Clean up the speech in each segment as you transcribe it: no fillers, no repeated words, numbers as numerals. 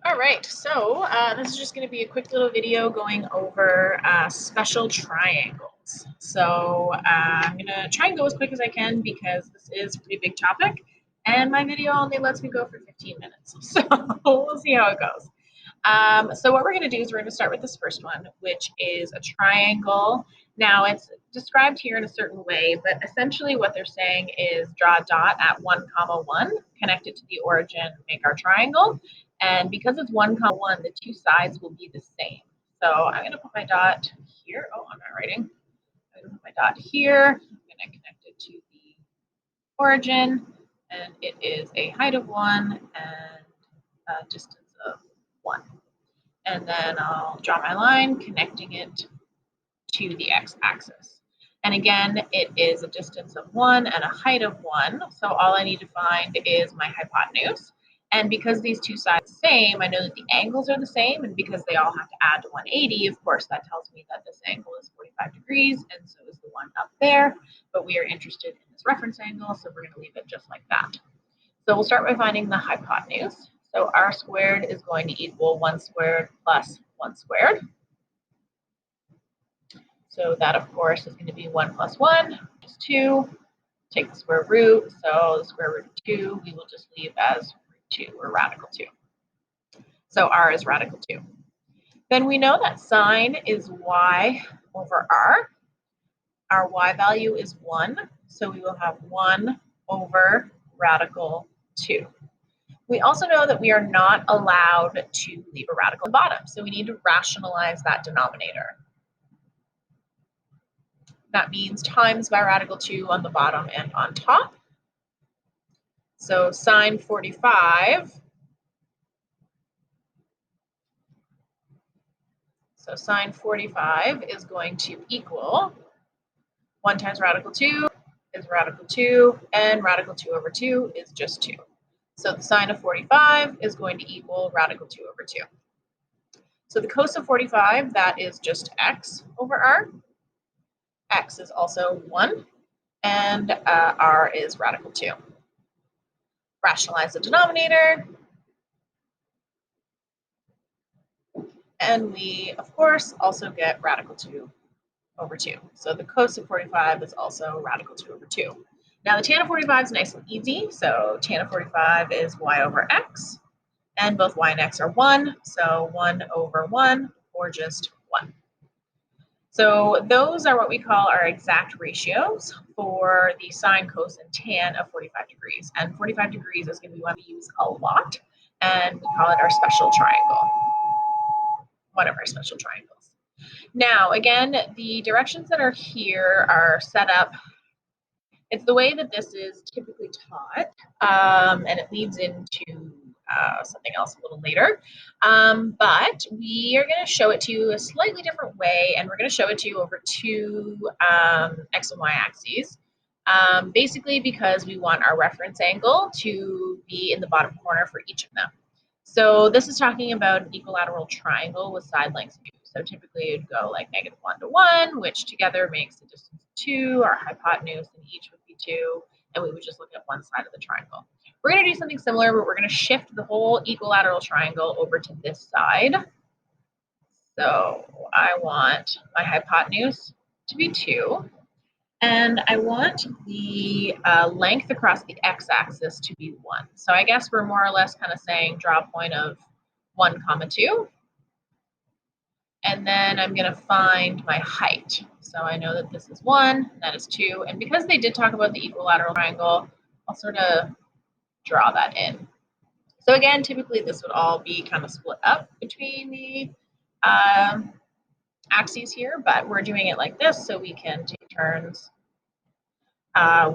All right, so this is just going to be a quick little video going over special triangles. So I'm going to try and go as quick as I can because this is a pretty big topic, and my video only lets me go for 15 minutes. So we'll see how it goes. So what we're going to do is we're going to start with this first one, which is a triangle. Now it's described here in a certain way, but essentially what they're saying is draw a dot at 1, comma 1, connect it to the origin, make our triangle. And because it's 1, comma 1, the two sides will be the same. So I'm going to put my dot here. Oh, I'm not writing. I'm going to put my dot here. I'm going to connect it to the origin, and it is a height of 1 and a distance of 1. And then I'll draw my line connecting it to the x-axis. And again, it is a distance of 1 and a height of 1. So all I need to find is my hypotenuse. And because these two sides are the same, I know that the angles are the same. And because they all have to add to 180, of course, that tells me that this angle is 45 degrees. And so is the one up there. But we are interested in this reference angle, so we're going to leave it just like that. So we'll start by finding the hypotenuse. So r squared is going to equal 1 squared plus 1 squared. So that, of course, is going to be 1 plus 1, which is 2. Take the square root. So the square root of 2, we will just leave as root 2, or radical 2. So r is radical 2. Then we know that sine is y over r. Our y value is 1. So we will have 1 over radical 2. We also know that we are not allowed to leave a radical at the bottom. So we need to rationalize that denominator. That means times by radical 2 on the bottom and on top. So sine 45. So sine 45 is going to equal 1 times radical 2 is radical 2, and radical 2 over 2 is just 2. So the sine of 45 is going to equal radical 2 over 2. So the cos of 45, that is just x over r. X is also 1, and r is radical 2. Rationalize the denominator. And we, of course, also get radical 2 over 2. So the cos of 45 is also radical 2 over 2. Now the tan of 45 is nice and easy. So tan of 45 is y over x. And both y and x are 1. So 1 over 1, or just 1. So those are what we call our exact ratios for the sine, cos, and tan of 45 degrees. And 45 degrees is going to be one we use a lot. And we call it our special triangle. One of our special triangles. Now, again, the directions that are here are set up. It's the way that this is typically taught, and it leads into something else a little later. But we are going to show it to you a slightly different way, and we're going to show it to you over two x and y axes. Basically because we want our reference angle to be in the bottom corner for each of them. So this is talking about an equilateral triangle with side lengths 2. So typically it'd go like -1 to 1, which together makes the distance 2. Our hypotenuse in each would be 2, and we would just look at one side of the triangle. We're going to do something similar, but we're going to shift the whole equilateral triangle over to this side. So I want my hypotenuse to be 2. And I want the length across the x-axis to be 1. So I guess we're more or less kind of saying draw a point of 1, comma 2. And then I'm going to find my height. So I know that this is 1, that is 2. And because they did talk about the equilateral triangle, I'll sort of draw that in. So again, typically this would all be kind of split up between the axes here, but we're doing it like this so we can take turns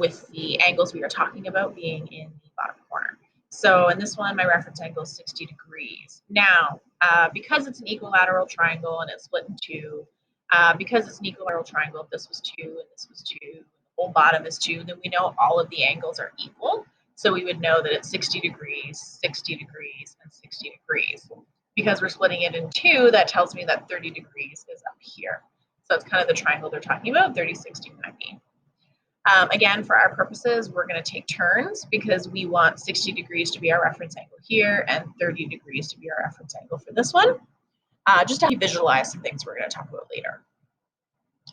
with the angles we are talking about being in the bottom corner. So in this one, my reference angle is 60 degrees. Now, because it's an equilateral triangle and it's split in two, because it's an equilateral triangle, if this was 2 and this was 2, the whole bottom is 2, then we know all of the angles are equal. So we would know that it's 60 degrees, 60 degrees, and 60 degrees. Because we're splitting it in 2, that tells me that 30 degrees is up here. So it's kind of the triangle they're talking about, 30, 60, 90. Again, for our purposes, we're going to take turns because we want 60 degrees to be our reference angle here and 30 degrees to be our reference angle for this one, just to help you visualize some things we're going to talk about later.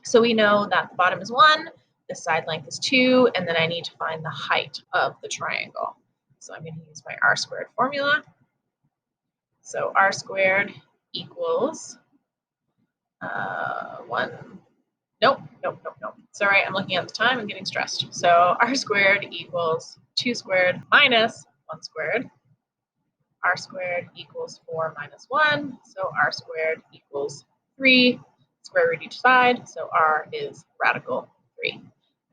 So we know that the bottom is 1, the side length is 2, and then I need to find the height of the triangle. So I'm going to use my r squared formula. So r squared equals 1. Nope. Sorry, I'm looking at the time and getting stressed. So r squared equals 2 squared minus 1 squared. R squared equals 4 minus 1. So r squared equals 3. Square root each side. So r is radical 3. I'm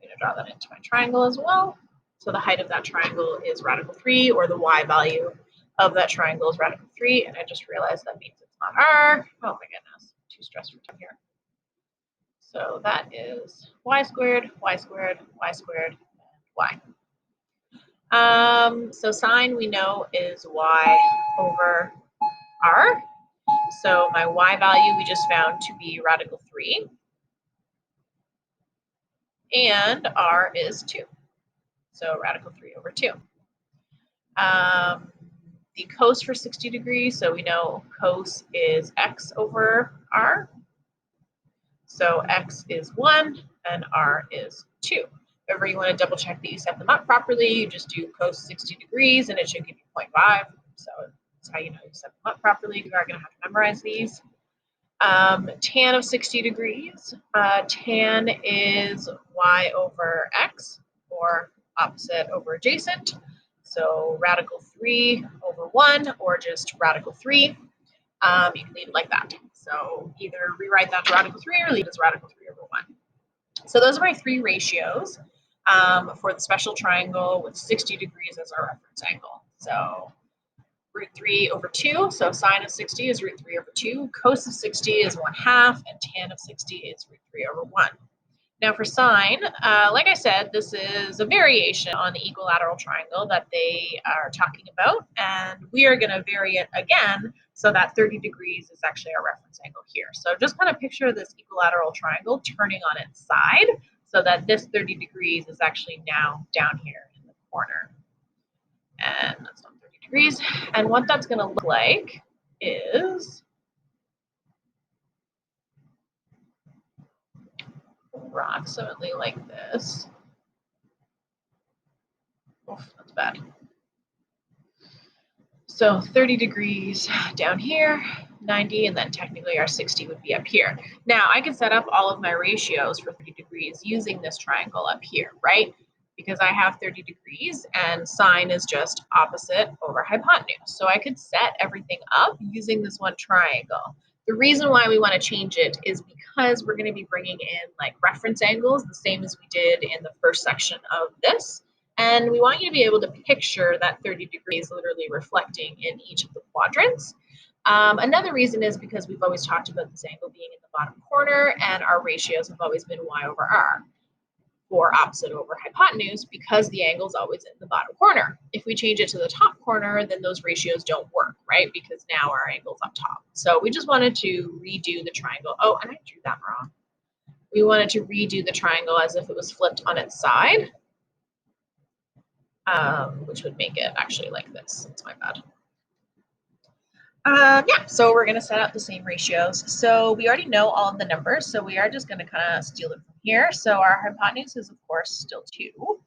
going to draw that into my triangle as well. So the height of that triangle is radical 3, or the y value of that triangle is radical 3. And I just realized that means it's not r. Oh my goodness. Too stressed for time here. So that is y squared, y squared, y squared, and y. So sine we know is y over r. So my y value we just found to be radical 3. And r is 2. So radical 3 over 2. The cos for 60 degrees, so we know cos is x over r. So x is 1 and r is 2. If ever you want to double check that you set them up properly, you just do cos 60 degrees and it should give you 0.5. So that's how you know you set them up properly. You are going to have to memorize these. Tan of 60 degrees. Tan is y over x, or opposite over adjacent. So radical 3 over 1, or just radical 3. You can leave it like that. So either rewrite that to radical 3 or leave it as radical 3 over 1. So those are my 3 ratios for the special triangle with 60 degrees as our reference angle. So root 3 over 2, so sine of 60 is root 3 over 2, cos of 60 is 1/2, and tan of 60 is root 3 over 1. Now for sine, like I said, this is a variation on the equilateral triangle that they are talking about, and we are going to vary it again so that 30 degrees is actually our reference angle here. So just kind of picture this equilateral triangle turning on its side so that this 30 degrees is actually now down here in the corner. And that's not 30 degrees. And what that's going to look like is approximately like this. Oof, that's bad. So 30 degrees down here, 90, and then technically our 60 would be up here. Now I can set up all of my ratios for 30 degrees using this triangle up here, right? Because I have 30 degrees and sine is just opposite over hypotenuse. So I could set everything up using this one triangle. The reason why we want to change it is because we're going to be bringing in like reference angles, the same as we did in the first section of this. And we want you to be able to picture that 30 degrees literally reflecting in each of the quadrants. Another reason is because we've always talked about this angle being in the bottom corner, and our ratios have always been y over r, or opposite over hypotenuse, because the angle is always in the bottom corner. If we change it to the top corner, then those ratios don't work, right? Because now our angle's up top. So we just wanted to redo the triangle. Oh, and I drew that wrong. We wanted to redo the triangle as if it was flipped on its side. Which would make it actually like this. That's my bad. Yeah, so we're going to set up the same ratios. So we already know all of the numbers, so we are just going to kind of steal it from here. So our hypotenuse is, of course, still 2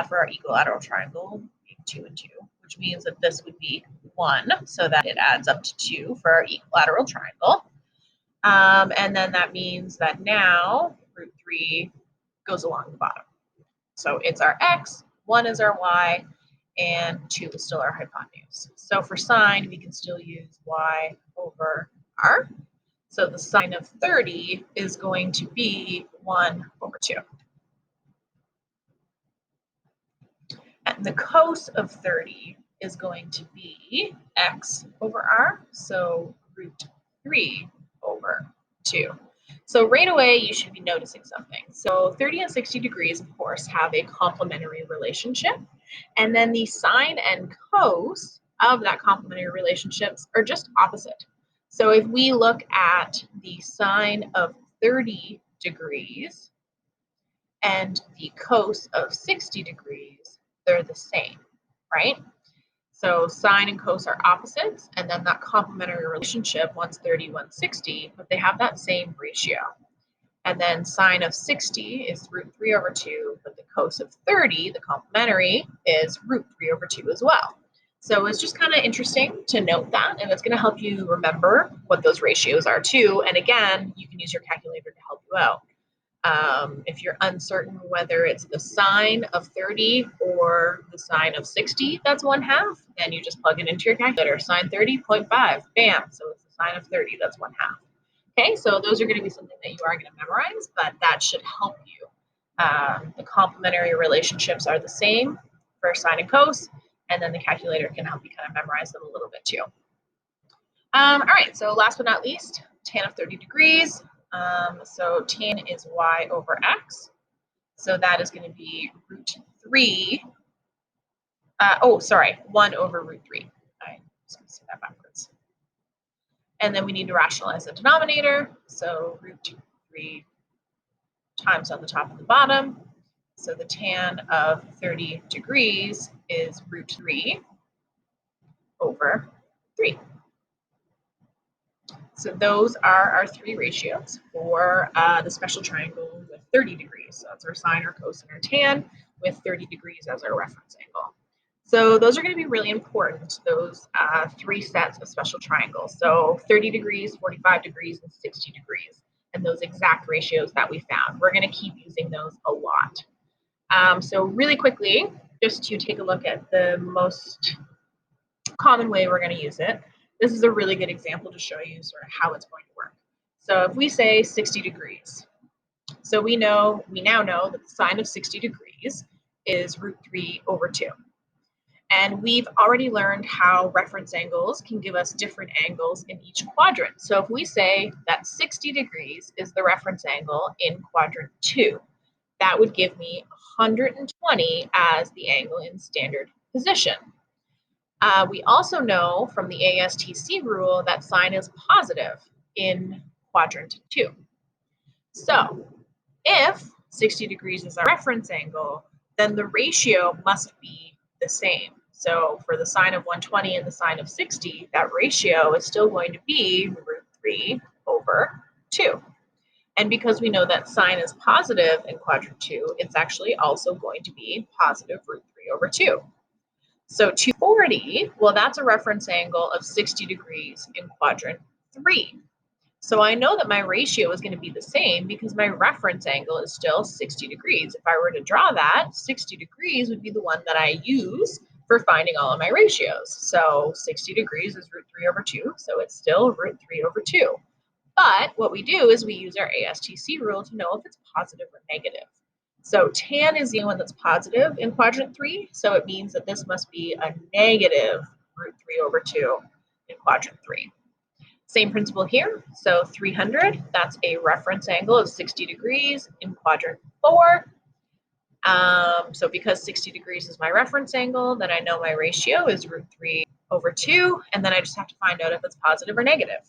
for our equilateral triangle, 2 and 2, which means that this would be 1, so that it adds up to 2 for our equilateral triangle. And then that means that now root 3 goes along the bottom. So it's our x, 1 is our y, and 2 is still our hypotenuse. So for sine, we can still use y over r. So the sine of 30 is going to be 1 over 2. And the cos of 30 is going to be x over r, so root 3 over 2. So right away, you should be noticing something. So 30 and 60 degrees, of course, have a complementary relationship. And then the sine and cos of that complementary relationships are just opposite. So if we look at the sine of 30 degrees, and the cos of 60 degrees, they're the same, right? So sine and cos are opposites, and then that complementary relationship, one's 30, one's 60, but they have that same ratio. And then sine of 60 is root 3 over 2, but the cos of 30, the complementary, is root 3 over 2 as well. So it's just kind of interesting to note that, and it's going to help you remember what those ratios are too. And again, you can use your calculator to help you out. If you're uncertain whether it's the sine of 30 or the sine of 60, that's 1/2, then you just plug it into your calculator. Sine 30.5, bam, so it's the sine of 30, that's 1/2. Okay, so those are going to be something that you are going to memorize, but that should help you. The complementary relationships are the same for sine and cos, and then the calculator can help you kind of memorize them a little bit too. All right, so last but not least, tan of 30 degrees. So tan is y over x. So that is going to be root 3. 1 over root 3. I was going to say that backwards. And then we need to rationalize the denominator. So root 3 times on the top and the bottom. So the tan of 30 degrees is root 3 over 3. So those are our three ratios for the special triangle with 30 degrees. So that's our sine, our cos, and our tan, with 30 degrees as our reference angle. So those are going to be really important, those three sets of special triangles. So 30 degrees, 45 degrees, and 60 degrees, and those exact ratios that we found. We're going to keep using those a lot. So really quickly, just to take a look at the most common way we're going to use it. This is a really good example to show you sort of how it's going to work. So if we say 60 degrees, so we now know that the sine of 60 degrees is root 3 over 2. And we've already learned how reference angles can give us different angles in each quadrant. So if we say that 60 degrees is the reference angle in quadrant 2, that would give me 120 as the angle in standard position. We also know from the ASTC rule that sine is positive in quadrant 2. So if 60 degrees is our reference angle, then the ratio must be the same. So for the sine of 120 and the sine of 60, that ratio is still going to be root 3 over 2. And because we know that sine is positive in quadrant 2, it's actually also going to be positive root 3 over 2. So 240, well, that's a reference angle of 60 degrees in quadrant 3. So I know that my ratio is going to be the same because my reference angle is still 60 degrees. If I were to draw that, 60 degrees would be the one that I use for finding all of my ratios. So 60 degrees is root 3 over 2, so it's still root 3 over 2. But what we do is we use our ASTC rule to know if it's positive or negative. So tan is the one that's positive in quadrant 3, so it means that this must be a negative root 3 over 2 in quadrant 3. Same principle here, so 300, that's a reference angle of 60 degrees in quadrant 4. So because 60 degrees is my reference angle, then I know my ratio is root 3 over 2, and then I just have to find out if it's positive or negative.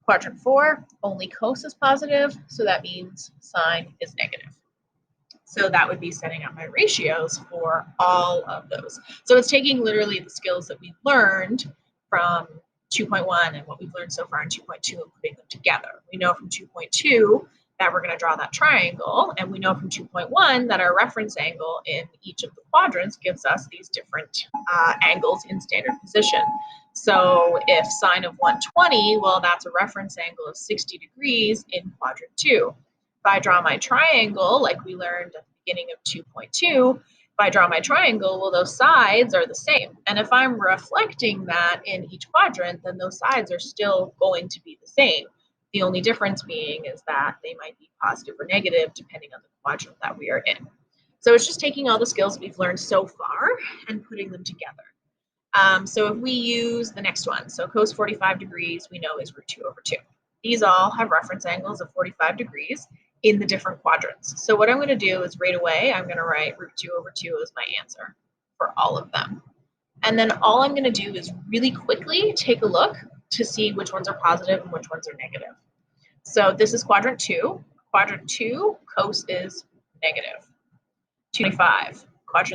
Quadrant 4, only cos is positive, so that means sine is negative. So that would be setting up my ratios for all of those. So it's taking literally the skills that we've learned from 2.1 and what we've learned so far in 2.2 and putting them together. We know from 2.2 that we're going to draw that triangle, and we know from 2.1 that our reference angle in each of the quadrants gives us these different angles in standard position. So if sine of 120, well, that's a reference angle of 60 degrees in quadrant 2. If I draw my triangle, like we learned at the beginning of 2.2, if I draw my triangle, well, those sides are the same. And if I'm reflecting that in each quadrant, then those sides are still going to be the same. The only difference being is that they might be positive or negative depending on the quadrant that we are in. So it's just taking all the skills we've learned so far and putting them together. So if we use the next one, so cos 45 degrees, we know is root 2 over 2. These all have reference angles of 45 degrees in the different quadrants. So what I'm going to do is right away, I'm going to write root 2 over 2 as my answer for all of them. And then all I'm going to do is really quickly take a look to see which ones are positive and which ones are negative. So this is quadrant 2. Quadrant 2, cos is negative. 225, quadrant